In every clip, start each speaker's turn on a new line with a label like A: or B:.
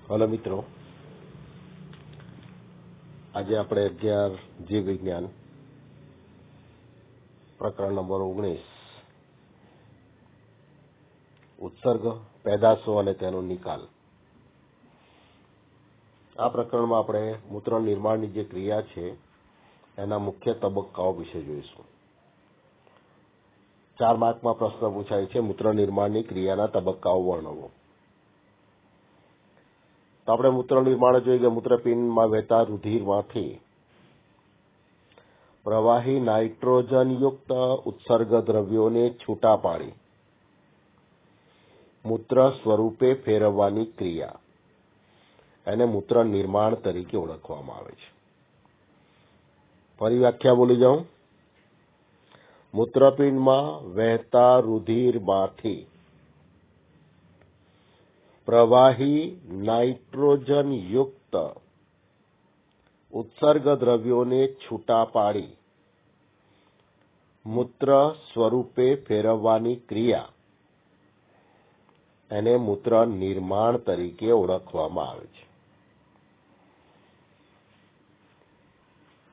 A: Hello મિત્રો, આજે આપણે 11 જીવ વિજ્ઞાન પ્રકરણ નંબર 19 ઉત્સર્ગ, પેદાશો અને તેનો નિકાલ. આ પ્રકરણમાં આપણે મૂત્ર નિર્માણની જે ક્રિયા છે એના મુખ્ય તબક્કાઓ વિશે જોઈશું. 4 માર્કમાં પ્રશ્ન પૂછાય છે, મૂત્ર નિર્માણની ક્રિયાના તબક્કાઓ વર્ણવો. તો આપણે મૂત્ર નિર્માણ જોઈએ કે મૂત્રપિંડમાં વહેતા રુધિરમાંથી પ્રવાહી નાઇટ્રોજનયુક્ત ઉત્સર્ગ દ્રવ્યોને છૂટા પાડી મૂત્ર સ્વરૂપે ફેરવવાની ક્રિયા એને મૂત્ર નિર્માણ તરીકે ઓળખવામાં આવે છે. ફરી વ્યાખ્યા બોલી જાઉં. મૂત્રપિંડમાં વહેતા રુધિરમાંથી પ્રવાહી નાઇટ્રોજન યુક્ત ઉત્સર્ગ દ્રવ્યોને છૂટા પાડી મૂત્ર સ્વરૂપે ફેરવવાની ક્રિયા એને મૂત્ર નિર્માણ તરીકે ઓળખવામાં આવે છે.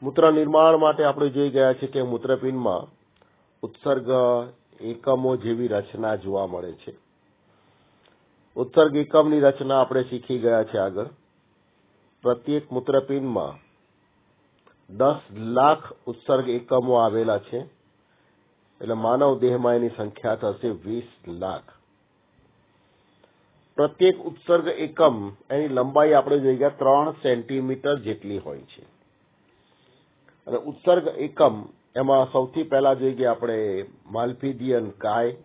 A: મૂત્ર નિર્માણ માટે આપણે જોઈ ગયા છે કે મૂત્રપિંડમાં ઉત્સર્ગ એકમો જેવી રચના જોવા મળે છે. ઉત્સર્ગ એકમની રચના આપણે શીખી ગયા છે આગળ. પ્રત્યેક મૂત્રપિંડમાં 10 લાખ ઉત્સર્ગ એકમો આવેલા છે, એટલે માનવ દેહમાં એની સંખ્યા થશે 20 લાખ. પ્રત્યેક ઉત્સર્ગ એકમ એની લંબાઈ આપણે જોઈ ગયા 3 સેન્ટીમીટર જેટલી હોય છે. અને ઉત્સર્ગ એકમ એમાં સૌથી પહેલા જોઈ ગયા આપણે માલ્પીડિયન કાય.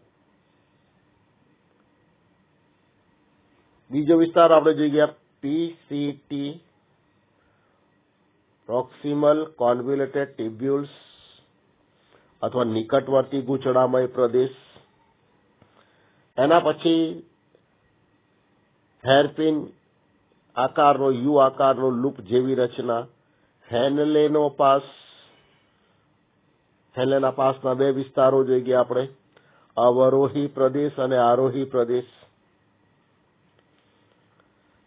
A: બીજો વિસ્તાર આપણે જોઈ ગયા પીસીટી, પ્રોક્સિમલ કોન્વ્યુલેટેડ ટ્યુબ્યુલ્સ અથવા નિકટવર્તી ગૂંચળામય પ્રદેશ. એના પછી હેરપિન આકારનો યુ આકારનો લૂપ જેવી રચના, હેનલેનોપાસ. હેનલેનોપાસના 2 વિસ્તારો જોઈ ગયા આપણે, અવરોહી પ્રદેશ અને આરોહી પ્રદેશ.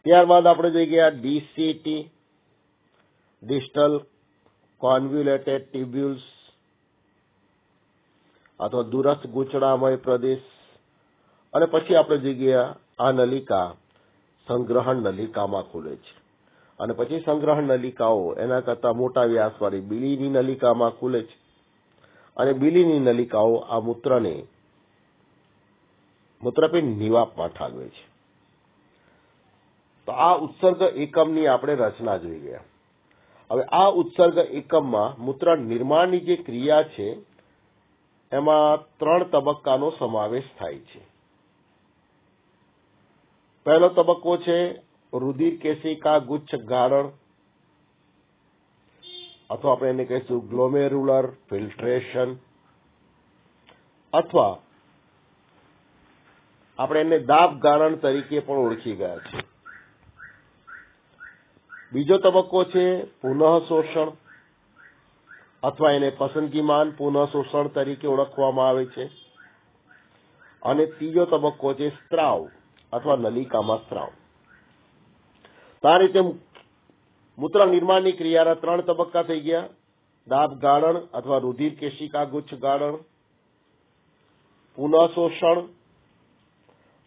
A: ત્યારબાદ આપણે જોઈ ગયા ડીસીટી, ડિસ્ટલ કોન્વ્યુલેટેડ ટ્યુબ્યુલ્સ અથવા દૂરસ્થ ગૂંચળામય પ્રદેશ. અને પછી આપણે જોઈ ગયા આ નલિકા સંગ્રહણ નલિકામાં ખુલે છે. અને પછી સંગ્રહણ નલિકાઓ એના કરતા મોટા વ્યાસવાળી બીલીની નલિકામાં ખુલે છે. અને બીલીની નલિકાઓ આ મૂત્રપિંડ નિવાપમાં ઠાલવે છે. તો આ ઉત્સર્ગ એકમની આપણે રચના જોઈ ગયા. હવે આ ઉત્સર્ગ એકમમાં મૂત્ર નિર્માણની જે ક્રિયા છે એમાં 3 તબક્કાનો સમાવેશ થાય છે. પહેલો તબક્કો છે રુધિર કેશિકા ગુચ્છ ગાળણ, અથવા આપણે એને કહીશું ગ્લોમેરુલર ફિલ્ટ્રેશન, અથવા આપણે એને દાબ ગાળણ તરીકે પણ ઓળખી ગયા છે. બીજો તબક્કો છે પુનઃશોષણ, અથવા એને પસંદગીમાન પુનઃશોષણ તરીકે ઓળખવામાં આવે છે. અને ત્રીજો તબક્કો છે સ્ત્રાવ અથવા નલિકામાં સ્ત્રાવ. તો આ રીતે મૂત્ર નિર્માણની ક્રિયાના 3 તબક્કા થઈ ગયા: દાબ ગાળણ અથવા રુધિર કેશિકા ગુચ્છ ગાળણ, પુનઃશોષણ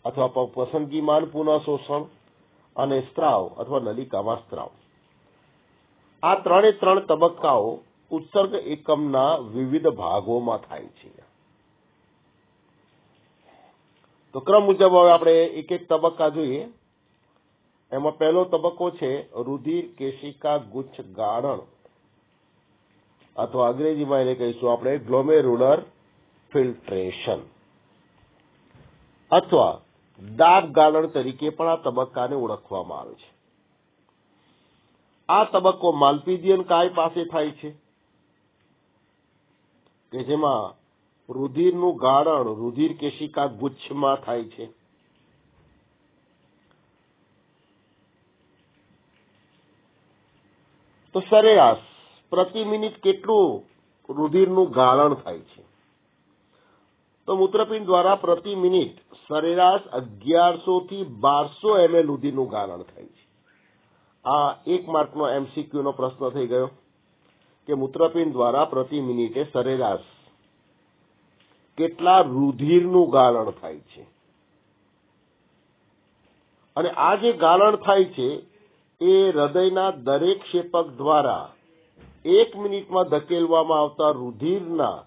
A: અથવા પસંદગીમાન પુનઃશોષણ, અને સ્ત્રાવ અથવા નલિકામાં સ્ત્રાવ. આ 3 તબક્કાઓ ઉત્સર્ગ એકમના વિવિધ ભાગોમાં થાય છે. તો ક્રમ મુજબ હવે આપણે એક તબક્કા જોઈએ. એમાં પહેલો તબક્કો છે રુધિર કેશિકા ગુચ્છ ગાળણ, અથવા અંગ્રેજીમાં એને કહીશું આપણે ગ્લોમેરુલર ફિલ્ટ્રેશન, અથવા દાબ ગાળણ તરીકે પણ આ તબક્કાને ઓળખવામાં આવે છે. આ તબક્કો માલ્પીડિયન કાય પાસે થાય છે, કે જેમાં રુધિરનું ગાળણ રુધિર કેશિકા ગુચ્છમાં થાય છે. તો સરેરાશ પ્રતિ મિનિટ કેટલું રુધિરનું ગાળણ થાય છે? તો મૂત્રપિંડ દ્વારા પ્રતિ મિનિટ સરેરાશ 1100 થી 1200 ml રુધિરનું ગાળણ થાય છે. આ 1 માર્કનો MCQ નો પ્રશ્ન થઈ ગયો કે મૂત્રપિંડ દ્વારા પ્રતિ મિનિટે સરેરાશ કેટલા રુધિરનું ગાળણ થાય છે, અને આ જે ગાળણ થાય છે એ હૃદયના દરેક ક્ષેપક દ્વારા 1 મિનિટમાં ધકેલવામાં આવતા રુધિરના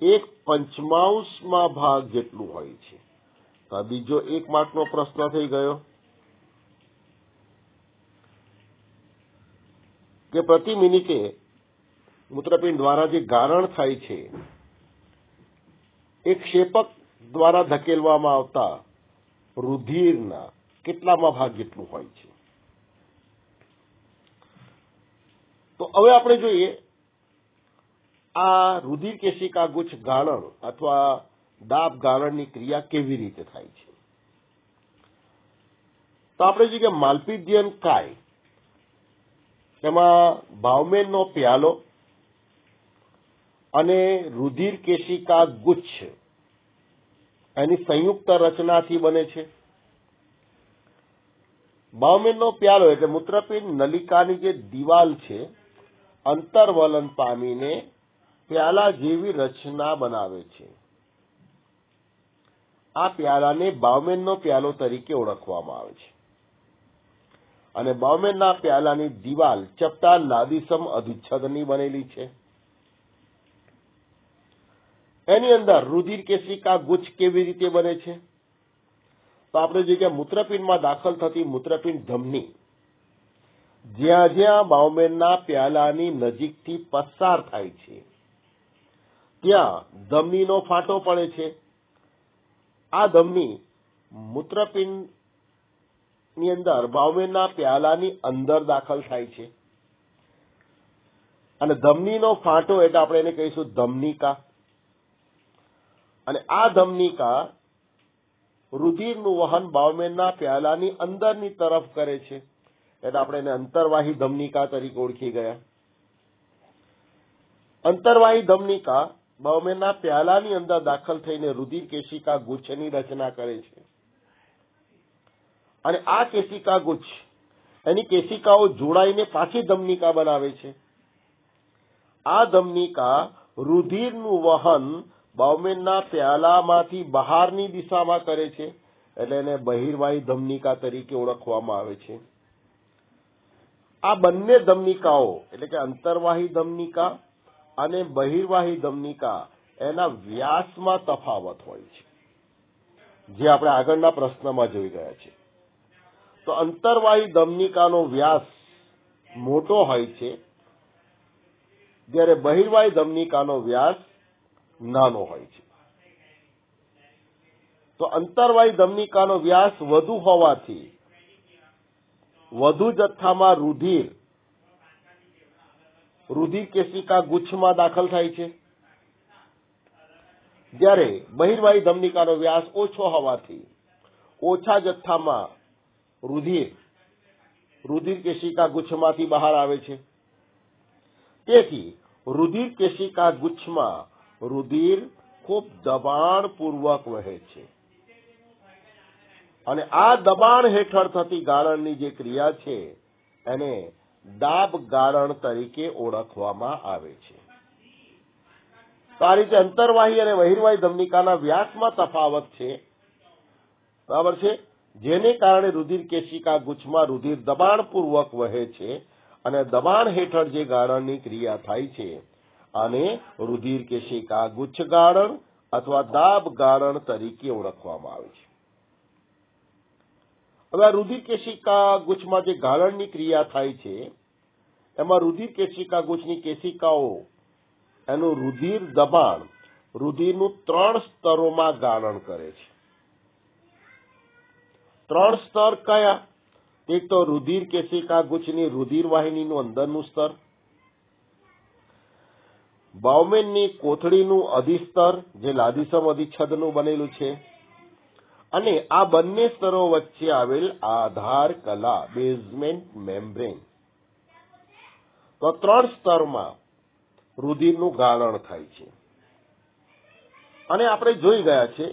A: 1/5 ભાગ જેટલું હોય છે. તો આ બીજો 1 માર્કનો પ્રશ્ન થઈ ગયો કે પ્રતિ મિનિટે મૂત્રપિંડ દ્વારા જે ગાળણ થાય છે એક ક્ષેપક દ્વારા ધકેલવામાં આવતા રુધિરના કેટલામાં ભાગ જેટલું હોય છે. તો હવે આપણે જોઈએ આ રુધિર કેશિકા ગુચ્છ ગાળણ અથવા દાબ ગાળણની ક્રિયા કેવી રીતે થાય છે. તો આપણે જોઈએ કે માલ્પિધિયન કાય તેમાં બાઉમેનનો પ્યાલો અને રુધિર કેશિકા ગુચ્છ એની સંયુક્ત રચનાથી બને છે. બાઉમેનનો પ્યાલો એટલે મૂત્રપિંડ નલિકાની જે દિવાલ છે અંતર્વલન પામીને પ્યાલા જેવી રચના બનાવે છે. આ પ્યાલાને બાઉમેનનો પ્યાલો તરીકે ઓળખવામાં આવે છે, અને બાઉમેનના પ્યાલાની દિવાલ ચપટા લાદીસમ અધિચ્છદની બનેલી છે. એની અંદર રુધિર કેશિકા ગુચ્છ કેવી રીતે બને છે. તો આપણે જોઈએ કે મૂત્રપિંડમાં દાખલ થતી મૂત્રપિંડ ધમની જ્યાં જ્યાં બાઉમેનના પ્યાલાની નજીકથી પસાર થાય છે ત્યાં ધમનીનો ફાટો પડે છે. આ ધમની મૂત્રપિંડની અંદર બાઉમેનના પ્યાલાની અંદર દાખલ થાય છે, અને ધમનીનો ફાટો એટલે આપણે એને કહીશું ધમનિકા, અને આ ધમનિકા રુધિરનું વહન બાઉમેનના પ્યાલાની અંદરની તરફ કરે છે, એટલે આપણે એને અંતર્વાહી ધમનિકા તરીકે ઓળખી ગયા. અંતર્વાહી ધમનિકા બાઉમેનના પ્યાલાની અંદર દાખલ થઈને રુધિર કેશિકા ગુચ્છની રચના કરે છે, અને આ કેશિકા ગુચ્છ એની કેશિકાઓ જોડાઈને પાછી ધમનિકા બનાવે છે. આ ધમનિકા રુધિરનું વહન બાઉમેનના પ્યાલામાંથી બહારની દિશામાં કરે છે, એટલે એને બહિર્વાહી ધમનિકા તરીકે ઓળખવામાં આવે છે. આ બંને ધમનિકાઓ એટલે કે અંતર્વાહી ધમનિકા અને બહિર્વાહી ધમનિકા એના વ્યાસમાં તફાવત હોય છે, જે આપણે આગળના પ્રશ્નમાં જોઈ ગયા છે. તો અંતર્વાહી ધમનિકાનો વ્યાસ મોટો હોય છે, જ્યારે બહિર્વાહી ધમનિકાનો વ્યાસ નાનો હોય છે. તો અંતર્વાહી ધમનિકાનો વ્યાસ વધુ હોવાથી વધુ જથ્થામાં રુધિર કેશિકા ગુચ્છમાં દાખલ થાય છે, જ્યારે બહિર્વાહી ધમનિકાનો વ્યાસ ઓછો હોવાથી ઓછા જથ્થામાં રુધિર કેશિકા ગુચ્છમાંથી બહાર આવે છે. તેથી રુધિર કેશિકા ગુચ્છમાં રુધિર ખૂબ દબાણપૂર્વક વહે છે, અને આ દબાણ હેઠળ થતી ગાળણની જે ક્રિયા છે એને દાબ ગાળણ તરીકે ઓળખવામાં આવે છે. તો આ રીતે અંતર્વાહી અને બહિર્વાહી ધમનિકાના વ્યાસમાં તફાવત છે, બરાબર છે, જેને કારણે રુધિર કેશિકા ગુચ્છમાં રુધિર દબાણપૂર્વક વહે છે, અને દબાણ હેઠળ જે ગાળણની ક્રિયા થાય છે આને રુધિર કેશિકા ગુચ્છ ગાળણ અથવા દાબ ગાળણ તરીકે ઓળખવામાં આવે છે. હવે આ રુધિર કેશિકા ગુચ્છમાં જે ગાળણની ક્રિયા થાય છે એમાં રુધિર કેશિકા ગુચ્છની કેશિકાઓ એનું રુધિર દબાણ રુધિરનું 3 સ્તરોમાં ગાળણ કરે છે. 3 સ્તર કયા? એક તો રુધિર કેશિકા ગુચ્છની રુધિર વાહિનીનું અંદરનું સ્તર, બાઉમેનની કોથળીનું અધિસ્તર જે લાદીસમ અધિચ્છદનું બનેલું છે, અને આ બંને સ્તરો વચ્ચે આવેલ આધાર કલા બેઝમેન્ટ મેમ્બ્રેન. તો 3 સ્તરમાં રુધિરનું ગાળણ થાય છે. અને આપણે જોઈ ગયા છે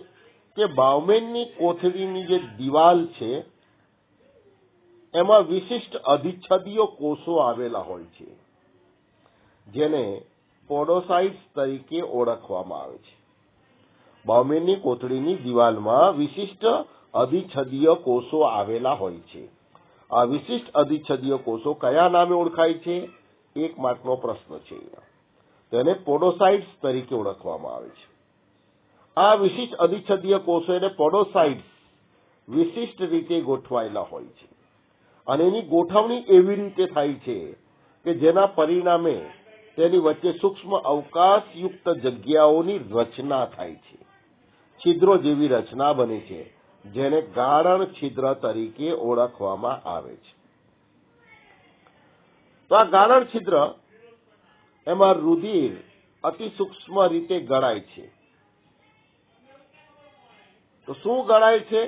A: કે બાઉમેનની કોથળીની જે દિવાલ છે એમાં વિશિષ્ટ અધિચ્છદીય કોષો આવેલા હોય છે, જેને પોડોસાઇટ્સ તરીકે ઓળખવામાં આવે છે. બાઉમેનની કોથળીની દિવાલમાં વિશિષ્ટ અધિચ્છદીય કોષો આવેલા હોય છે. આ વિશિષ્ટ અધિચ્છદીય કોષો કયા નામે ઓળખાય છે? એક માર્કનો પ્રશ્ન છે. તેને પોડોસાઇટ્સ તરીકે ઓળખવામાં આવે છે. આ વિશિષ્ટ અધિચ્છદીય કોષો એટલે પોડોસાઇટ્સ વિશિષ્ટ રીતે ગોઠવાયેલા હોય છે, અને એની ગોઠવણી એવી રીતે થાય છે કે જેના પરિણામે તેની વચ્ચે સૂક્ષ્મ અવકાશયુક્ત જગ્યાઓની રચના થાય છે. છિદ્રો જેવી રચના બને છે, જેને ગાળણ છિદ્ર તરીકે ઓળખવામાં આવે છે. તો આ ગાળણ છિદ્ર એમાં રુધિર અતિ સૂક્ષ્મ રીતે ગળાય છે. તો શું ગળાય છે?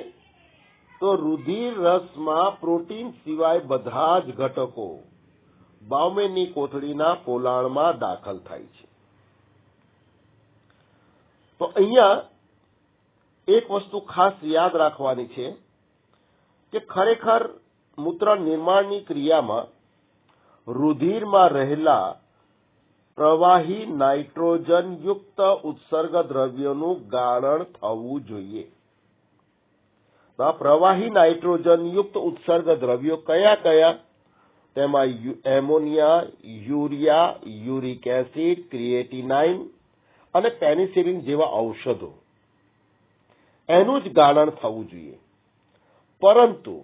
A: તો રુધિર રસમાં પ્રોટીન સિવાય બધા જ ઘટકો બાઉમેનની કોથળીના પોલાણમાં દાખલ થાય છે. તો અહીંયા એક વસ્તુ ખાસ યાદ રાખવાની છે કે ખરેખર મૂત્ર નિર્માણની ક્રિયામાં રુધિરમાં રહેલા પ્રવાહી નાઇટ્રોજનયુક્ત ઉત્સર્ગ દ્રવ્યોનું ગાળણ થવું જોઈએ. તો આ પ્રવાહી નાઇટ્રોજનયુક્ત ઉત્સર્ગ દ્રવ્યો કયા કયા? તેમાં ammonia, urea, uric acid, creatinine અને પેનિસિલિન જેવા ઔષધો એનું જ ગાળણ થવું જોઈએ. પરંતુ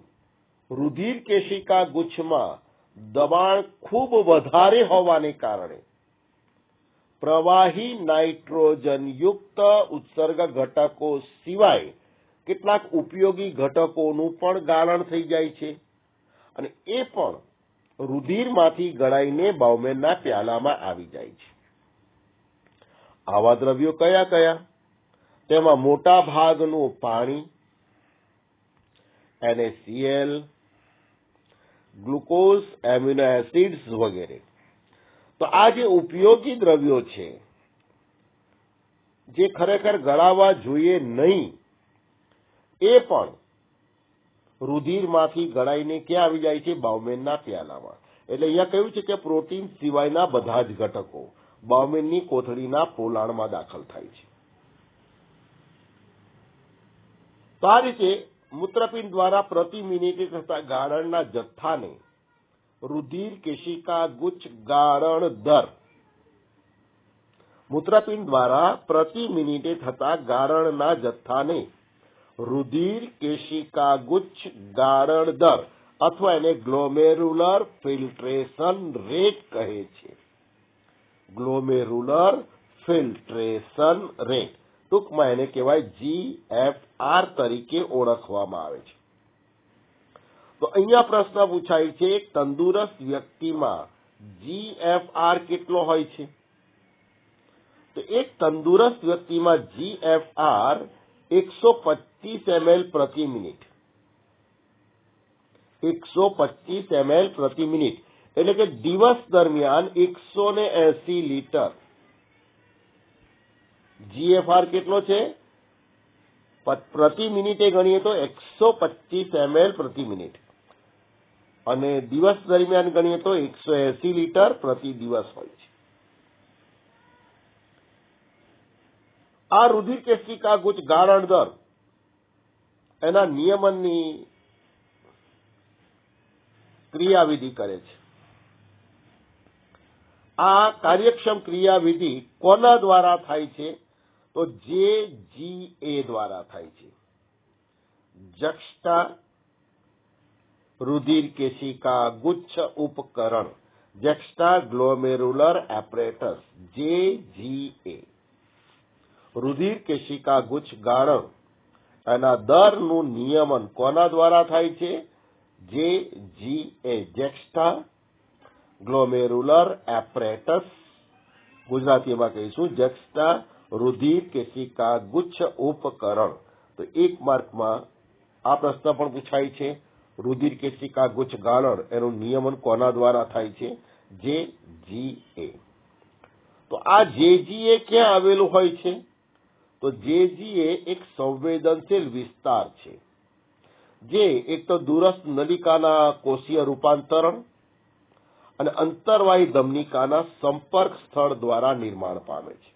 A: રુધિર કેશિકા ગુચ્છમાં દબાણ ખૂબ વધારે હોવાને કારણે પ્રવાહી નાઇટ્રોજનયુક્ત ઉત્સર્ગ ઘટકો સિવાય કેટલાક ઉપયોગી ઘટકોનું પણ ગાળણ થઈ જાય છે, અને એ પણ રુધિરમાંથી ગળાઈને બાઉમેનના પ્યાલામાં આવી જાય છે. આવા દ્રવ્યો કયા કયા? તેમાં મોટા ભાગનું પાણી, NaCl, ગ્લુકોઝ, એમિનો એસિડ્સ વગેરે. તો આ જે ઉપયોગી દ્રવ્યો છે, જે ખરેખર ગળાવા જોઈએ નહીં, એ પણ રુધિરમાંથી ગળાઈને ક્યાં આવી જાય છે? બાઉમેનના પ્યાલામાં. એટલે અહીંયા કહ્યું છે કે પ્રોટીન સિવાયના બધા જ ઘટકો બાઉમેનની કોથળીના પોલાણમાં દાખલ થાય છે. તો આ રીતે મૂત્રપિંડ દ્વારા પ્રતિ મિનિટે થતા ગાળણના જથ્થાને રુધિર કેશિકા ગુચ્છ ગાળણ દર. મૂત્રપિંડ દ્વારા પ્રતિ મિનિટે થતા ગાળણના જથ્થાને રુધિર કેશિકા ગુચ્છ ગાળણ દર અથવા એને ગ્લોમેરુલર ફિલ્ટ્રેશન રેટ કહે છે. ગ્લોમેરુલર ફિલ્ટ્રેશન રેટ, ટૂંકમાં એને કહેવાય GFR તરીકે ઓળખવામાં આવે છે. તો અહીંયા પ્રશ્ન પૂછાય છે, એક તંદુરસ્ત વ્યક્તિમાં GFR કેટલો હોય છે? તો એક તંદુરસ્ત વ્યક્તિમાં GFR 125 ml પ્રતિ મિનિટ. 125 ml પ્રતિ મિનિટ એટલે કે દિવસ દરમિયાન 180 લીટર. GFR કેટલો છે? પ્રતિ મિનિટે ગણીએ તો 125 ml પ્રતિ મિનિટ, અને દિવસ દરમિયાન ગણીએ તો 180 લીટર પ્રતિ દિવસ હોય છે. આ રુધિર કેશિકા ગુચ્છ ગાળણ દર એના નિયમનની ક્રિયાવિધિ કરે છે. આ કાર્યક્ષમ ક્રિયાવિધિ કોના દ્વારા થાય છે? તો JGA દ્વારા થાય છે. જક્ષ્ટા રુધિર કેશિકા ગુચ્છ ઉપકરણ, જક્ષ્ટા ગ્લોમેરુલર એપરેટસ, JGA. રુધિર કેશિકા ગુચ્છ ગાળણ એના દરનું નિયમન કોના દ્વારા થાય છે? JGA, જક્ષ્ટા ગ્લોમેરુલર apparatus. ગુજરાતીમાં કહીશું જક્ષ્ટા રુધિર કેશિકા ગુચ્છ ઉપકરણ. તો એક માર્કમાં આ પ્રશ્ન પણ પૂછાય છે, રુધિર કેશિકા ગુચ્છ ગાળણ એનું નિયમન કોના દ્વારા થાય છે? JGA. તો આ JGA ક્યાં આવેલું હોય છે? તો JGA એક સંવેદનશીલ વિસ્તાર છે, જે એક તો દૂરસ્થ નલિકાના કોષીય રૂપાંતરણ અને અંતર્વાહી ધમનિકાના સંપર્ક સ્થળ દ્વારા નિર્માણ પામે છે.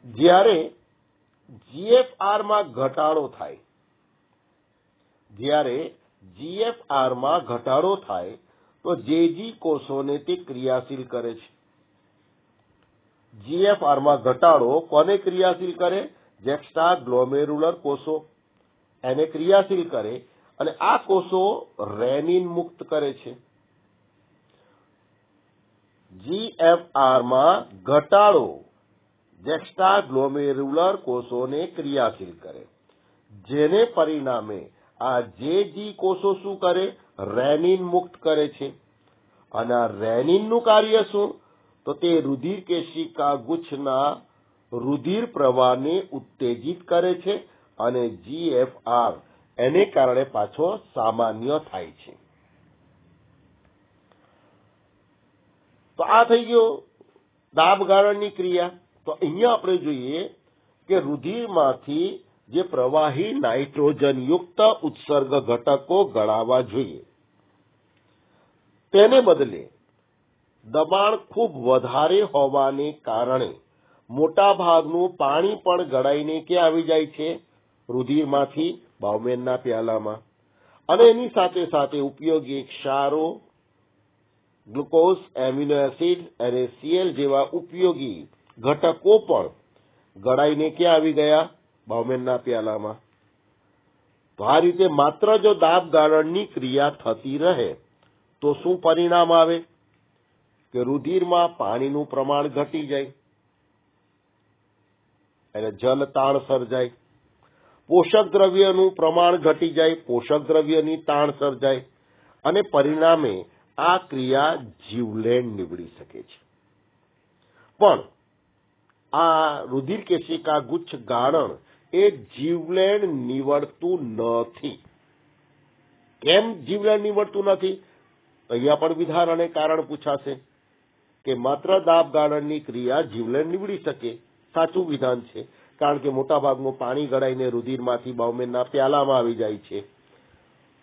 A: જ્યારે જીએફઆરમાં ઘટાડો થાય તો જેજી કોષોને તે ક્રિયાશીલ કરે છે. જીએફઆરમાં ઘટાડો કોને ક્રિયાશીલ કરે? જેક્સ્ટ્રા ગ્લોમેરુલર કોષો એને ક્રિયાશીલ કરે અને આ કોષો રેનિન મુક્ત કરે છે. જીએફઆરમાં ઘટાડો જેક્સ્ટ્રા ગ્લોમેરુલર કોષોને ક્રિયાશીલ કરે, જેને પરિણામે આ જેજી કોષો શું કરે? રેનિન મુક્ત કરે છે. અને આ રેનિનનું કાર્ય શું? તો તે રુધિર કેશિકા ગુચ્છના રુધિર પ્રવાહને ઉત્તેજિત કરે છે અને જીએફઆર એને કારણે પાછો સામાન્ય થાય છે. તો આ થઈ ગયો દાબ ગાળણની ક્રિયા. તો અહીંયા આપણે જોઈએ કે રુધિરમાંથી જે પ્રવાહી નાઇટ્રોજનયુક્ત ઉત્સર્ગ ઘટકો ગળાવા જોઈએ, તેને બદલે દબાણ ખૂબ વધારે હોવાને કારણે મોટાભાગનું પાણી પણ ગળાઈને ક્યાં આવી જાય છે? રુધિરમાંથી બાઉમેનના પ્યાલામાં. અને એની સાથે સાથે ઉપયોગી ક્ષારો, ગ્લુકોઝ, એમિનો એસિડ અને સીએલ જેવા ઉપયોગી ઘટકો પણ ગળાઈને ક્યાં આવી ગયા? બાઉમેનના પ્યાલામાં. તો આ રીતે માત્ર જો દાબ ગાળણની ક્રિયા થતી રહે તો શું પરિણામ આવે? કે રુધિરમાં પાણીનું પ્રમાણ ઘટી જાય, એટલે જલ તાણ સર્જાય. પોષક દ્રવ્યનું પ્રમાણ ઘટી જાય, પોષક દ્રવ્યની તાણ સર્જાય અને પરિણામે આ ક્રિયા જીવલેણ નીવડી શકે છે. પણ આ રુધિર કેશિકા ગુચ્છ ગાળણ એ જીવલેણ નીવડતું નથી. કેમ જીવલેણ નીવડતું નથી? અહીંયા પણ વિધાન અને કારણ પૂછાશે કે માત્ર દાબ ગાળણની ક્રિયા જીવલેણ નીવડી શકે. સાચું વિધાન છે, કારણ કે મોટાભાગનું પાણી ગળાઈને રુધિરમાંથી બાઉમેનના પ્યાલામાં આવી જાય છે.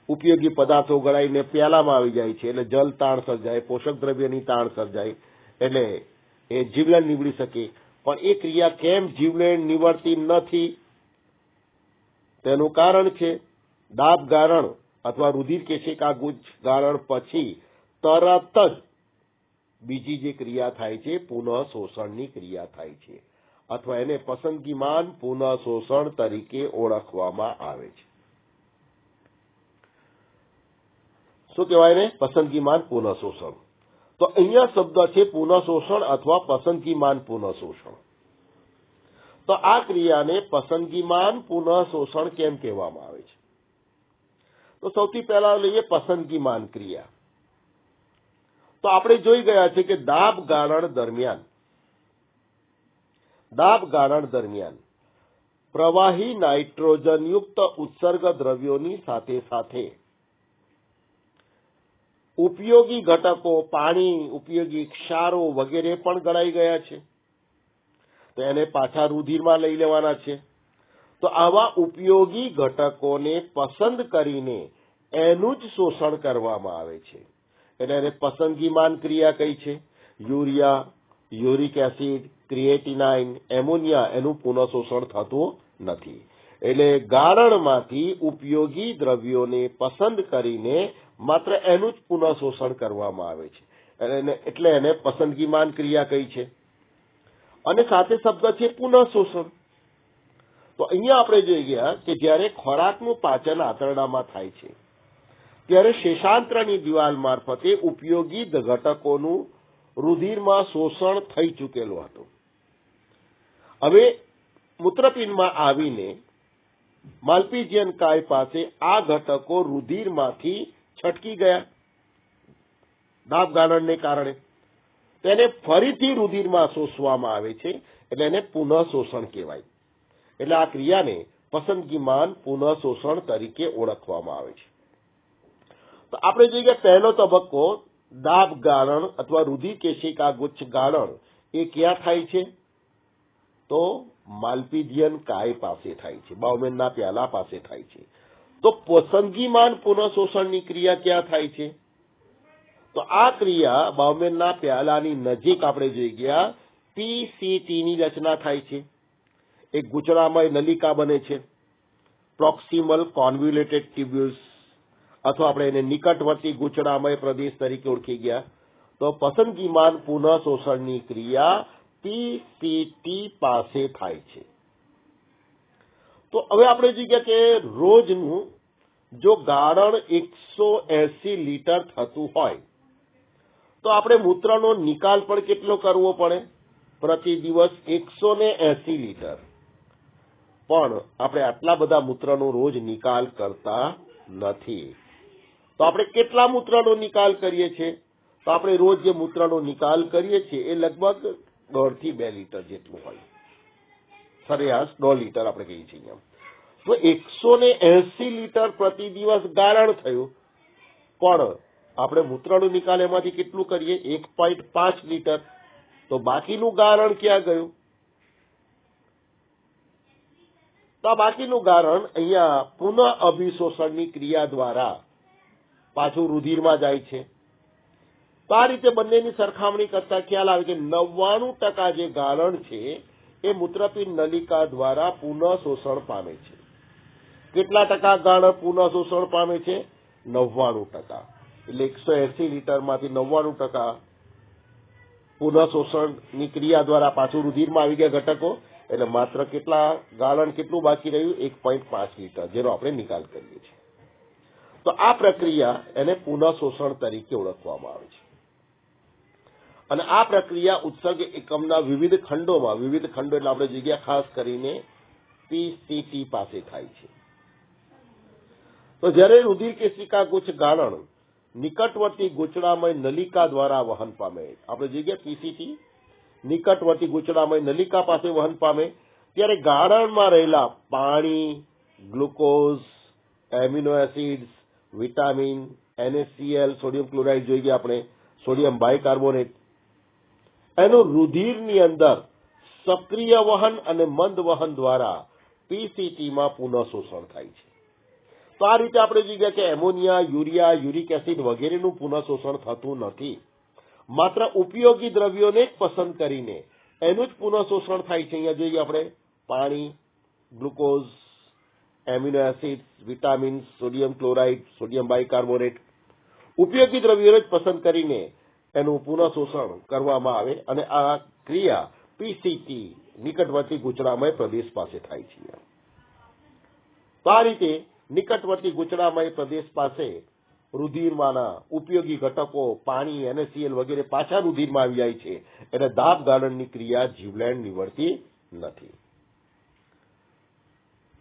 A: ઉપયોગી પદાર્થો ગળાઈને પ્યાલામાં આવી જાય છે, એટલે જલ તાણ સર્જાય, પોષક દ્રવ્યની તાણ સર્જાય, એટલે એ જીવલેણ નીવડી શકે. પણ એ ક્રિયા કેમ જીવલેણ નીવડતી નથી? તેનું કારણ છે દાબ ગાળણ અથવા રુધિર કેશિકા ગુચ્છ ગાળણ પછી તરત જ બીજી જે ક્રિયા થાય છે પુનઃ શોષણની ક્રિયા થાય છે, અથવા એને પસંદગીમાન પુનઃ શોષણ તરીકે ઓળખવામાં આવે છે. શું કહેવાય ને? પસંદગીમાન પુનઃ શોષણ. તો અહીંયા શબ્દ છે પુનઃ શોષણ અથવા પસંદગીમાન પુનઃ શોષણ. તો આ ક્રિયાને પસંદગીમાન પુનઃ શોષણ કેમ કહેવામાં આવે છે? તો સૌથી પહેલા લઈએ પસંદગીમાન ક્રિયા. તો આપણે જોઈ ગયા છે કે દાબ ગાળણ દરમિયાન પ્રવાહી નાઇટ્રોજનયુક્ત ઉત્સર્ગ દ્રવ્યોની સાથે સાથે ઉપયોગી ઘટકો, પાણી, ઉપયોગી ક્ષારો વગેરે પણ ગળાઈ ગયા છે. તો એને પાછા રુધિરમાં લઈ લેવાના છે. તો આવા ઉપયોગી ઘટકોને પસંદ કરીને એનું જ શોષણ કરવામાં આવે છે. એટલે એને પસંદગીમાન ક્રિયા કઈ છે? Urea, uric acid, creatinine, ammonia એનું પુનઃ શોષણ થતું નથી. એટલે ગાળણમાંથી ઉપયોગી દ્રવ્યોને પસંદ કરીને માત્ર એનું જ પુનઃ શોષણ કરવામાં આવે છે. એટલે એને પસંદગીમાન ક્રિયા કઈ છે. અને સાથે શબ્દ છે પુનઃ શોષણ. તો અહીંયા આપણે જોઈ ગયા કે જ્યારે ખોરાકનું પાચન આંતરડામાં થાય છે ત્યારે શેષાંત્રની દિવાલ મારફતે ઉપયોગી ઘટકોનું રુધિરમાં શોષણ થઈ ચૂકેલું હતું. હવે મૂત્રપિંડમાં આવીને માલ્પીજિયન કાય પાસે આ ઘટકો રુધિરમાંથી છટકી ગયા દાબ ગાળણને કારણે. તેને ફરીથી રુધિરમાં શોષવામાં આવે છે, એટલે એને પુનઃ શોષણ કહેવાય. એટલે આ ક્રિયાને પસંદગીમાન પુનઃ શોષણ તરીકે ઓળખવામાં આવે છે. તો આપણે જોઈએ પહેલો તબક્કો દાબ ગાળણ અથવા રુધિર કેશિકા ગુચ્છ ગાળણ એ ક્યાં થાય છે? તો માલ્પિધિયન કાય પાસે થાય છે, બાઉમેનના પ્યાલા પાસે થાય છે. તો પસંદગીમાન પુનઃશોષણની ક્રિયા ક્યાં થાય છે? તો આ ક્રિયા બાઉમેનના પ્યાલાની નજીક આપણે જોઈ ગયા પીસીટીની રચના થાય છે. એક ગૂંચળામય નલિકા બને છે, પ્રોક્સિમલ કોન્વ્યુલેટેડ ટ્યુબ્યુલ્સ, અથવા આપણે એને નિકટવર્તી ગૂંચળામય પ્રદેશ તરીકે ઓળખી ગયા. તો પસંદગીમાન પુનઃશોષણની ક્રિયા પીસીટી પાસે થાય છે. તો હવે આપણે જોઈએ ગયા કે રોજનું જો ગાળણ 180 લીટર થતું હોય તો આપણે મૂત્રનો નિકાલ પણ કેટલો કરવો પડે? પ્રતિ દિવસ 180 લીટર. પણ આપણે આટલા બધા મૂત્રનો રોજ નિકાલ કરતા નથી. તો આપણે કેટલા મૂત્રનો નિકાલ કરીએ છીએ? તો આપણે રોજ જે મૂત્રનો નિકાલ કરીએ છીએ એ લગભગ 1.5 થી 2 લીટર જેટલું હોય. સરેરાશ 1.5 લીટર આપણે કહીએ છીએ અહીંયા. તો 180 લીટર પ્રતિ દિવસ ગાળણ થયું, પણ આપણે મૂત્રનો નિકાલ એમાંથી કેટલું કરીએ? 1.5 લીટર. તો બાકીનું ગાળણ ક્યાં ગયું? તો આ બાકીનું ગાળણ અહીંયા પુનઃ અભિશોષણની ક્રિયા દ્વારા પાછું રુધિરમાં જાય છે. તો આ રીતે બંનેની સરખામણી કરતા ખ્યાલ આવે કે 99% જે ગાળણ છે એ મૂત્રપિંડ નલિકા દ્વારા પુનઃ શોષણ પામે છે. કેટલા ટકા ગાળણ પુનઃ શોષણ પામે છે? 99%. એટલે 180 લીટરમાંથી 99% પુનઃ શોષણની ક્રિયા દ્વારા પાછું રુધિરમાં આવી ગયા ઘટકો. એટલે માત્ર ગાળણ કેટલું બાકી રહ્યું? 1.5 લીટર, જેનો આપણે નિકાલ કરીએ છીએ. તો આ પ્રક્રિયા એને પુનઃ શોષણ તરીકે ઓળખવામાં આવે છે. અને આ પ્રક્રિયા ઉત્સર્ગ એકમના વિવિધ ખંડો એટલે આપણે જગ્યા ખાસ કરીને પીસીટી પાસે થાય છે. તો જ્યારે રુધિર કેશિકા ગુચ્છ ગાળણ નિકટવર્તી ગૂંચળામય નલિકા દ્વારા વહન પામે, આપણે જગ્યા પીસીટી નિકટવર્તી ગૂંચળામય નલિકા પાસે વહન પામે, ત્યારે ગાળણમાં રહેલા પાણી, glucose, amino acids, vitamin, NaCl, sodium chloride જોઈ ગયા આપણે, સોડિયમ બાયકાર્બોનેટ, એનું રુધિરની અંદર સક્રિય વહન અને મંદ વહન દ્વારા પીસીટીમાં પુનઃ શોષણ થાય છે. તો આ રીતે આપણે જોઈ ગયા કે એમોનિયા, યુરિયા, યુરિક એસિડ વગેરેનું પુનઃ શોષણ થતું નથી. માત્ર ઉપયોગી દ્રવ્યોને જ પસંદ કરીને એનું જ પુનઃ શોષણ થાય છે. અહીંયા જોઈએ આપણે પાણી, glucose, amino acid, vitamins, sodium chloride, sodium bicarbonate, ઉપયોગી દ્રવ્યોને જ પસંદ કરીને એનું પુનઃ શોષણ કરવામાં આવે, અને આ ક્રિયા પીસીટી નિકટવર્તી ગૂંચળામય પ્રદેશ પાસે થાય છે. તો આ રીતે નિકટવર્તી ગૂંચળામય પ્રદેશ પાસે રુધિરમાંના ઉપયોગી ઘટકો, પાણી, NaCl વગેરે પાછા રુધિરમાં આવી જાય છે. એટલે દાબ ગાળણની ક્રિયા જીવલેણ નીવડતી નથી.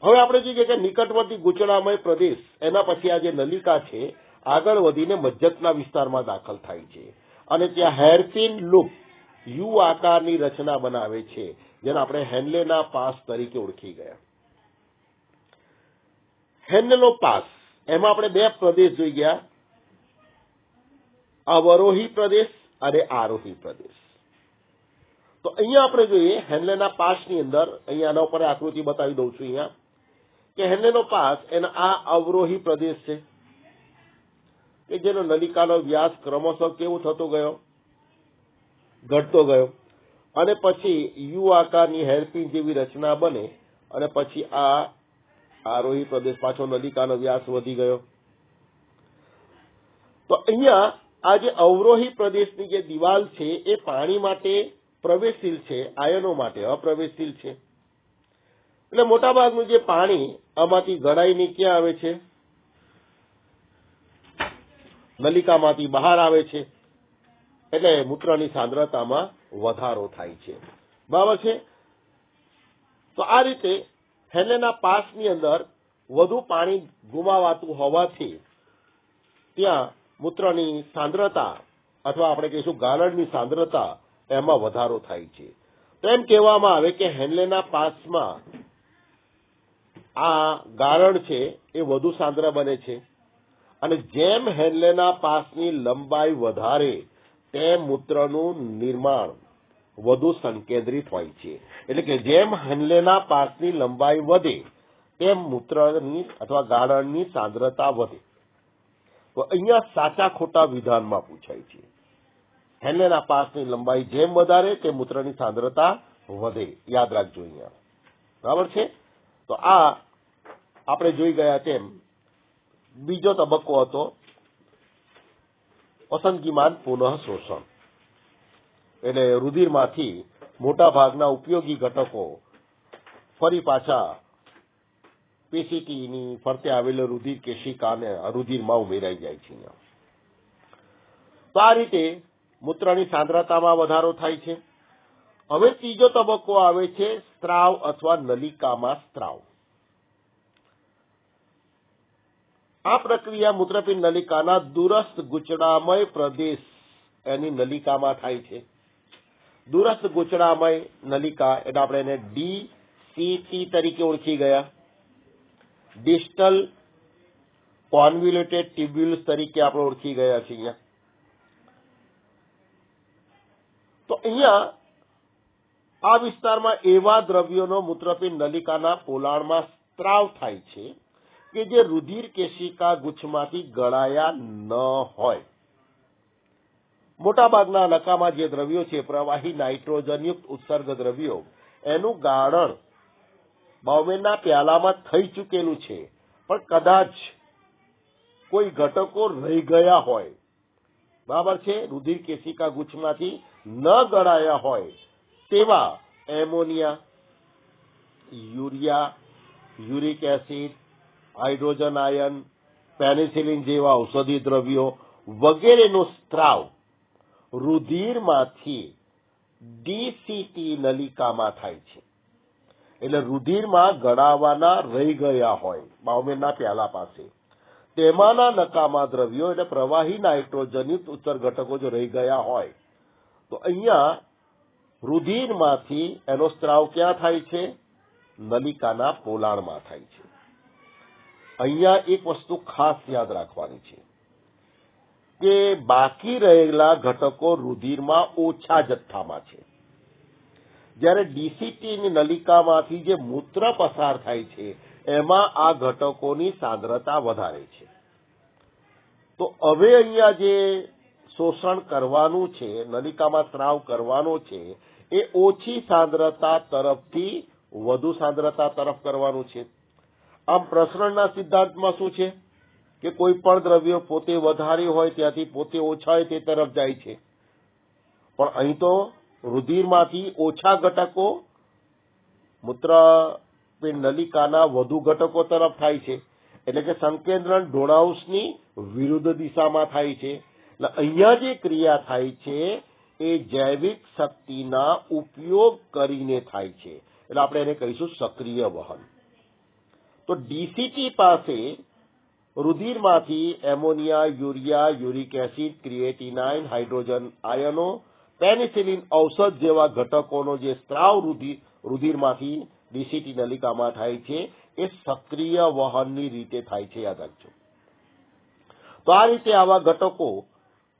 A: હવે આપણે જોઈએ કે નિકટવર્તી ગૂંચળામય પ્રદેશ એના પછી આ જે નલિકા છે આગળ વધીને મજ્જકના વિસ્તારમાં દાખલ થાય છે, અને ત્યાં હેરપિન લૂપ યુ આકારની રચના બનાવે છે, જેને આપણે હેન્લેના પાસ તરીકે ઓળખી ગયા. હેન્લેનો પાસ એમાં આપણે 2 પ્રદેશ જોઈ ગયા, અવરોહી પ્રદેશ અને આરોહી પ્રદેશ. તો અહીંયા આપણે જોઈએ હેન્લેના પાસની અંદર, અહીંયા આના ઉપર આકૃતિ બતાવી દઉં છું અહીંયા, કે હેન્લેનો પાસ એના આ અવરોહી પ્રદેશ છે કે જેનો નલિકાનો વ્યાસ ક્રમશઃ કેવો થતો ગયો? ઘટતો ગયો, અને પછી યુ આકારની હેરપિન જેવી રચના બને, અને પછી આ આરોહી પ્રદેશ પાછો નલિકાનો વ્યાસ વધી ગયો. તો અહીંયા આ જે અવરોહી પ્રદેશની જે દિવાલ છે એ પાણી માટે પ્રવેશશીલ છે, આયનો માટે અપ્રવેશશીલ છે. એટલે મોટાભાગનું જે પાણી આમાંથી ગળાઈને ક્યાં આવે છે? નલિકામાંથી બહાર આવે છે. એટલે મૂત્રની સાંદ્રતામાં વધારો થાય છે. બરાબર છે? તો આ રીતે હેન્લેના પાસની અંદર વધુ પાણી ગુમાવાતું હોવાથી ત્યાં મૂત્રની સાંદ્રતા, અથવા આપણે કહીશું ગાળણની સાંદ્રતા, એમાં વધારો થાય છે. તો એમ કહેવામાં આવે કે હેન્લેના પાસમાં આ ગાળણ છે એ વધુ સાંદ્ર બને છે, અને જેમ હેન્લેના પાસની લંબાઈ વધારે તેમ મૂત્રનું નિર્માણ વધુ સંકેન્દ્રિત હોય છે. એટલે કે જેમ હેન્લેના પાસની લંબાઈ વધે તેમ મૂત્રની અથવા ગાળણની સાંદ્રતા વધે. તો અહીંયા સાચા ખોટા વિધાનમાં પૂછાય છે. હેન્લેના પાસની લંબાઈ જેમ વધારે તે મૂત્રની સાંદ્રતા વધે. યાદ રાખજો અહીંયા. બરાબર છે. તો આ આપણે જોઈ ગયા તેમ બીજો તબક્કો હતો પસંદગીમાન પુનઃ શોષણ. એટલે રુધિરમાંથી મોટા ભાગના ઉપયોગી ઘટકો ફરી પાછા પેશીની ફરતે આવેલો રુધિર કેશિકા અને રુધિરમાં ઉમેરાઈ જાય છે. તો આ રીતે મૂત્રની સાંદ્રતામાં વધારો થાય છે. હવે ત્રીજો તબક્કો આવે છે સ્ત્રાવ અથવા નલિકામાં સ્ત્રાવ. આ પ્રક્રિયા મૂત્રપિંડ નલિકાના દૂરસ્થ ગૂંચળામય પ્રદેશ એની નલિકામાં થાય છે. દૂરસ્થ ગૂંચળામય નલિકા એટલે આપણે એને DCT તરીકે ઓળખી ગયા. ડિસ્ટલ કોન્વ્યુલેટેડ ટ્યુબ્યુલ્સ તરીકે આપણે ઓળખી ગયા છીએ અહીંયા. તો અહીંયા આ વિસ્તારમાં એવા દ્રવ્યોનો મૂત્રપિંડ નલિકાના પોલાણમાં સ્ત્રાવ થાય છે કે જે રુધિર કેશિકા ગુચ્છમાંથી ગળાયા ન હોય. મોટાભાગના નકામાં જે દ્રવ્યો છે પ્રવાહી નાઇટ્રોજનયુક્ત ઉત્સર્ગ દ્રવ્યો એનું ગાળણ બાઉમેનના પ્યાલામાં થઈ ચૂકેલું છે, પણ કદાચ કોઈ ઘટકો રહી ગયા હોય, બરાબર છે, રુધિર કેશિકા ગુચ્છમાંથી ન ગળાયા હોય તેવા ammonia, urea, uric acid, hydrogen ion, penicillin જેવા ઔષધિ દ્રવ્યો વગેરેનો સ્ત્રાવ રુધિરમાંથી DCT નલિકામાં થાય છે. એટલે રુધિરમાં ગળાવાના રહી ગયા હોય બાઉમેનના પ્યાલા પાસે તેમાંના નકામા દ્રવ્યો એટલે પ્રવાહી નાઇટ્રોજનયુક્ત ઉત્સર્ગ ઘટકો જો રહી ગયા હોય તો અહીંયા રુધિરમાંથી એનો સ્ત્રાવ ક્યાં થાય છે? નલિકાના પોલાણમાં થાય છે. અહીંયા એક વસ્તુ ખાસ યાદ રાખવાની છે કે બાકી રહેલા ઘટકો રુધિરમાં ઓછા જથ્થામાં છે, જ્યારે DCTની નલિકામાંથી જે મૂત્ર પસાર થાય છે એમાં આ ઘટકોની સાંદ્રતા વધારે છે. તો હવે અહીંયા જે શોષણ કરવાનું છે, નલિકામાં સ્ત્રાવ કરવાનો છે, એ ઓછી સાંદ્રતા તરફથી વધુ સાંદ્રતા તરફ કરવાનું છે. આમ પ્રસરણના સિદ્ધાંતમાં શું છે કે કોઈ પણ દ્રવ્ય પોતે વધારે હોય ત્યાંથી પોતે ઓછા હોય તે તરફ જાય છે, પણ અહીં તો રુધિરમાંથી ઓછા ઘટકો મૂત્રપિંડ નલિકાના વધુ ઘટકો તરફ થાય છે. એટલે કે સંકેન્દ્રણ ઢોળાઉસની વિરુદ્ધ દિશામાં થાય છે. એટલે અહીંયા જે ક્રિયા થાય છે એ જૈવિક શક્તિના ઉપયોગ કરીને થાય છે. એટલે આપણે એને કહીશું સક્રિય વહન. તો DCT પાસે રુધિરમાંથી ammonia, urea, uric acid, creatinine, hydrogen આયનો, પેનિસિલિન ઔષધ જેવા ઘટકોનો જે સ્ત્રાવ રુધિરમાંથી DCT નલિકામાં થાય છે એ સક્રિય વહનની રીતે થાય છે. યાદ રાખજો. તો આ રીતે આવા ઘટકો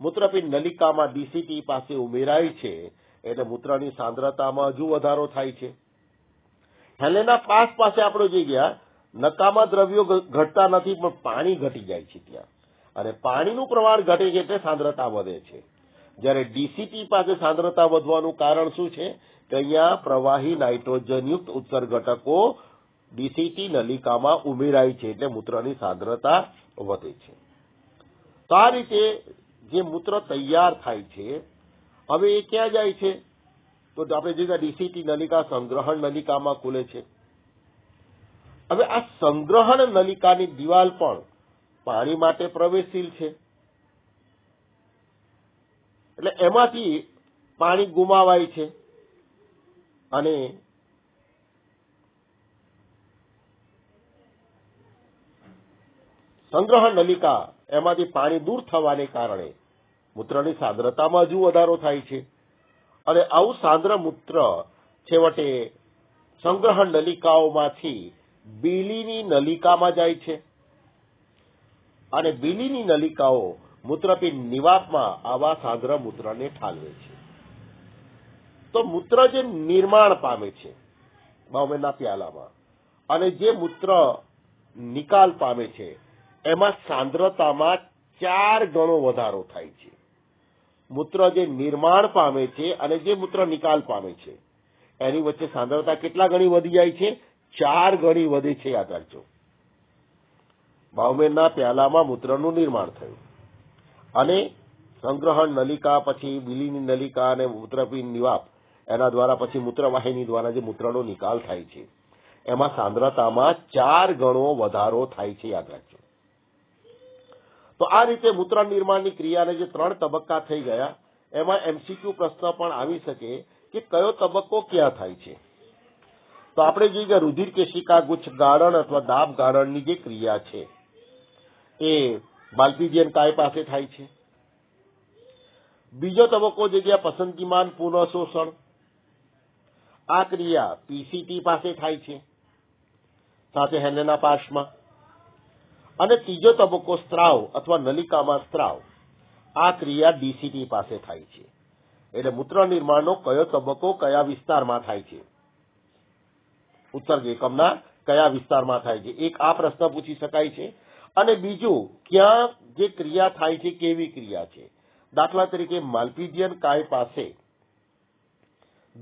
A: મૂત્રપિંડ નલિકામાં DCT પાસે ઉમેરાય છે એટલે મૂત્રની સાંદ્રતામાં હજુ વધારો થાય છે. હેલેના પાસ પાસે આપણે જોઈ ગયા નકામા દ્રવ્યો ઘટતા નથી પણ પાણી ઘટી જાય છે ત્યાં, અને પાણીનું પ્રમાણ ઘટે છે એટલે સાંદ્રતા વધે છે. જ્યારે DCT પાસે સાંદ્રતા વધવાનું કારણ શું છે કે અહીંયા પ્રવાહી નાઇટ્રોજનયુક્ત ઉત્સર્ગ ઘટકો DCT નલિકામાં ઉમેરાય છે એટલે મૂત્રની સાંદ્રતા વધે છે. તો આ રીતે જે મૂત્ર તૈયાર થાય છે હવે એ ક્યાં જાય છે? તો આપણે જોઈએ DCT નલિકા સંગ્રહણ નલિકામાં ખુલે છે. હવે આ સંગ્રહણ નલિકાની દિવાલ પણ પાણી માટે પ્રવેશશીલ છે, એટલે એમાંથી પાણી ગુમાવાય છે અને સંગ્રહણ નલિકા એમાંથી પાણી દૂર થવાને કારણે મૂત્રની સાંદ્રતામાં હજુ વધારો થાય છે. અને આવું સાંદ્ર મૂત્ર છેવટે સંગ્રહણ નલિકાઓમાંથી બીલીની નલિકામાં જાય છે અને બીલીની નલિકાઓ મૂત્રપિંડ નિવાસમાં આવા સાંદ્ર મૂત્રને ઠાલવે છે. તો મૂત્ર જે નિર્માણ પામે છે બાવમેરના પ્યાલામાં અને જે મૂત્ર નિકાલ પામે છે એમાં સાંદ્રતામાં 4 ગણો વધારો થાય છે. મૂત્ર જે નિર્માણ પામે છે અને જે મૂત્ર નિકાલ પામે છે એની વચ્ચે સાંદ્રતા કેટલા ગણી વધી જાય છે? 4 ગણી વધે છે. યાદ રાખજો. બાવમેરના પ્યાલામાં મૂત્રનું નિર્માણ થયું અને સંગ્રહણ નલિકા, પછી બીલીની નલિકા અને મૂત્રપિંડ નિવાપ એના દ્વારા પછી મૂત્રવાહિની દ્વારા જે મૂત્રનો નિકાલ થાય છે એમાં સાંદ્રતામાં 4 ગણો વધારો થાય છે. યાદ રાખજો. તો આ રીતે મૂત્ર નિર્માણની ક્રિયાને જે 3 તબક્કા થઈ ગયા એમાં એમસીક્યુ પ્રશ્ન પણ આવી શકે કે કયો તબક્કો ક્યાં થાય છે. તો આપણે જોઈએ કે રુધિર કેશિકા ગુચ્છ ગાળણ અથવા દાબ ગાળણની જે ક્રિયા છે એ માલ્પીજિયન કાય પાસે થાય છે. બીજો તબક્કો જગ્યા પસંદગીમાન પુનઃશોષણ, આ ક્રિયા પીસીટી પાસે થાય છે સાથે હેલેના પાર્શ્વમાં. અને ત્રીજો તબક્કો સ્ત્રાવ અથવા નલિકામાં સ્ત્રાવ, આ ક્રિયા ડીસીટી પાસે થાય છે. એટલે મૂત્ર નિર્માણનો કયો તબક્કો કયા વિસ્તારમાં થાય છે, ઉત્સર્ગ એકમના કયા વિસ્તારમાં થાય છે, એક આ પ્રશ્ન પૂછી શકાય છે. અને બીજું ક્યાં જે ક્રિયા થાય છે કેવી ક્રિયા છે. દાખલા તરીકે માલ્પીજિયન કાય પાસે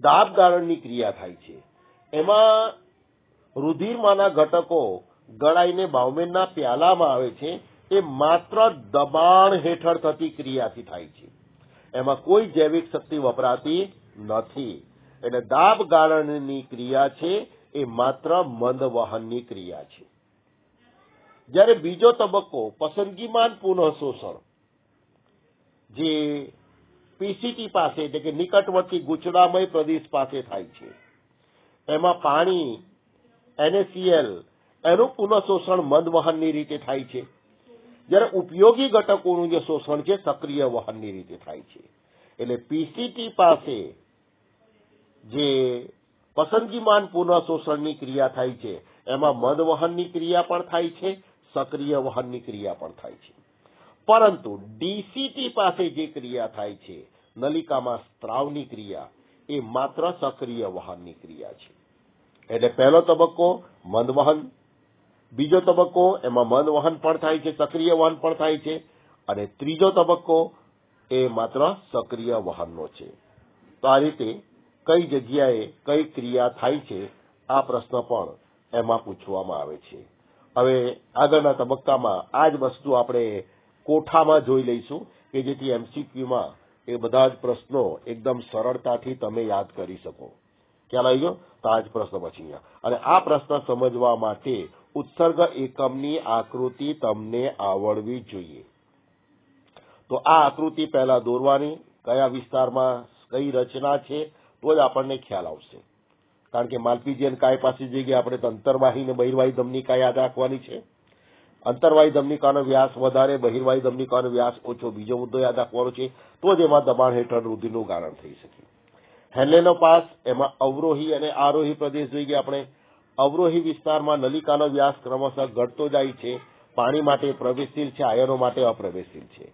A: દાબ ગાળણની ક્રિયા થાય છે, એમાં રુધિરમાંના ઘટકો ગળાઈને બાવમેનના પ્યાલામાં આવે છે. એ માત્ર દબાણ હેઠળ થતી ક્રિયાથી થાય છે, એમાં કોઈ જૈવિક શક્તિ વપરાતી નથી. એટલે દાબ ગાળણની ક્રિયા છે એ માત્ર મંદ વહનની ક્રિયા છે. જ્યારે બીજો તબક્કો પસંદગીમાન પુનઃશોષણ જે પીસીટી પાસે એટલે કે નિકટવર્તી ગૂંચળામય પ્રદેશ પાસે થાય છે, એમાં પાણી NaCl એનું પુનઃશોષણ મંદ વહનની રીતે થાય છે. જ્યારે ઉપયોગી ઘટકોનું જે શોષણ છે સક્રિય વહનની રીતે થાય છે. એટલે પીસીટી પાસે જે પસંદગીમાન પુનઃશોષણની ક્રિયા થાય છે એમાં મંદ વહનની ક્રિયા પણ થાય છે, સક્રિય વહનની ક્રિયા પણ થાય છે. પરંતુ ડીસીટી પાસે જે ક્રિયા થાય છે નલિકામાં સ્ત્રાવની ક્રિયા, એ માત્ર સક્રિય વહનની ક્રિયા છે. એટલે પહેલો તબક્કો મંદ વહન, બીજો તબક્કો એમાં મંદ વહન પણ થાય છે, સક્રિય વહન પણ થાય છે, અને ત્રીજો તબક્કો એ માત્ર સક્રિય વહનનો છે. તો આ રીતે કઈ જગ્યાએ કઈ ક્રિયા થાય છે આ પ્રશ્ન પણ એમાં પૂછવામાં આવે છે. હવે આગળના તબક્કામાં આ જ વસ્તુ આપણે કોઠામાં જોઈ લઈશું કે જેથી એમસીક્યુમાં એ બધા જ પ્રશ્નો એકદમ સરળતાથી તમે યાદ કરી શકો. ખ્યાલ આવી ગયો? તો આ જ પ્રશ્ન પછી અહીંયા. અને આ પ્રશ્ન સમજવા માટે ઉત્સર્ગ એકમની આકૃતિ તમને આવડવી જોઈએ. તો આ આકૃતિ પહેલા દોરવાની, કયા વિસ્તારમાં કઈ રચના છે તો જ આપણને ખ્યાલ આવશે. કારણ કે માલ્પીજિયન કાય પાસે જઈ ગયા આપણે તો અંતરવાહી અને બહિર્વાહી ધમનિકા યાદ રાખવાની છે. અંતરવાહી ધમનિકાનો વ્યાસ વધારે, બહિર્વાહી ધમનિકાનો વ્યાસ ઓછો, બીજો મુદ્દો યાદ રાખવાનો છે. તો જ એમાં દબાણ હેઠળ રુધિરનું ગાળણ થઈ શકે. હેલેનો પાસ, એમાં અવરોહી અને આરોહી પ્રદેશ જોઈ ગયા આપણે. અવરોહી વિસ્તારમાં નલિકાનો વ્યાસ ક્રમશઃ ઘટતો જાય છે. પાણી માટે પ્રવેશશીલ છે, આયનો માટે અપ્રવેશશીલ છે.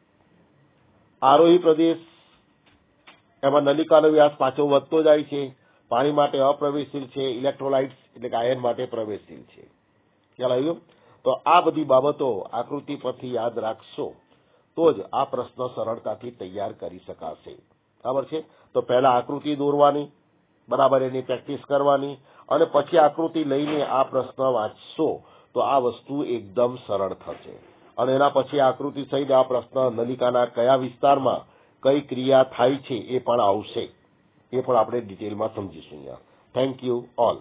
A: આરોહી પ્રદેશ એમાં નલિકાનો વ્યાસ પાછો વધતો જાય છે. પાણી માટે અપ્રવેશશીલ છે, ઇલેક્ટ્રોલાઇટ્સ એટલે કે આયન માટે પ્રવેશશીલ છે. ખ્યાલ આવ્યો? તો આ બધી બાબતો આકૃતિ પરથી યાદ રાખશો તો જ આ પ્રશ્ન સરળતાથી તૈયાર કરી શકાશે. બરાબર છે? તો પહેલા આકૃતિ દોરવાની, બરાબર એની પ્રેક્ટિસ કરવાની, અને પછી આકૃતિ લઈને આ પ્રશ્ન વાંચશો તો આ વસ્તુ એકદમ સરળ થશે. અને એના પછી આકૃતિ સહિત આ પ્રશ્ન નલિકાના કયા વિસ્તારમાં કઈ ક્રિયા થાય છે એ પણ આવશે. એ પણ આપણે ડિટેલમાં સમજીશું અહીંયા. Thank you all.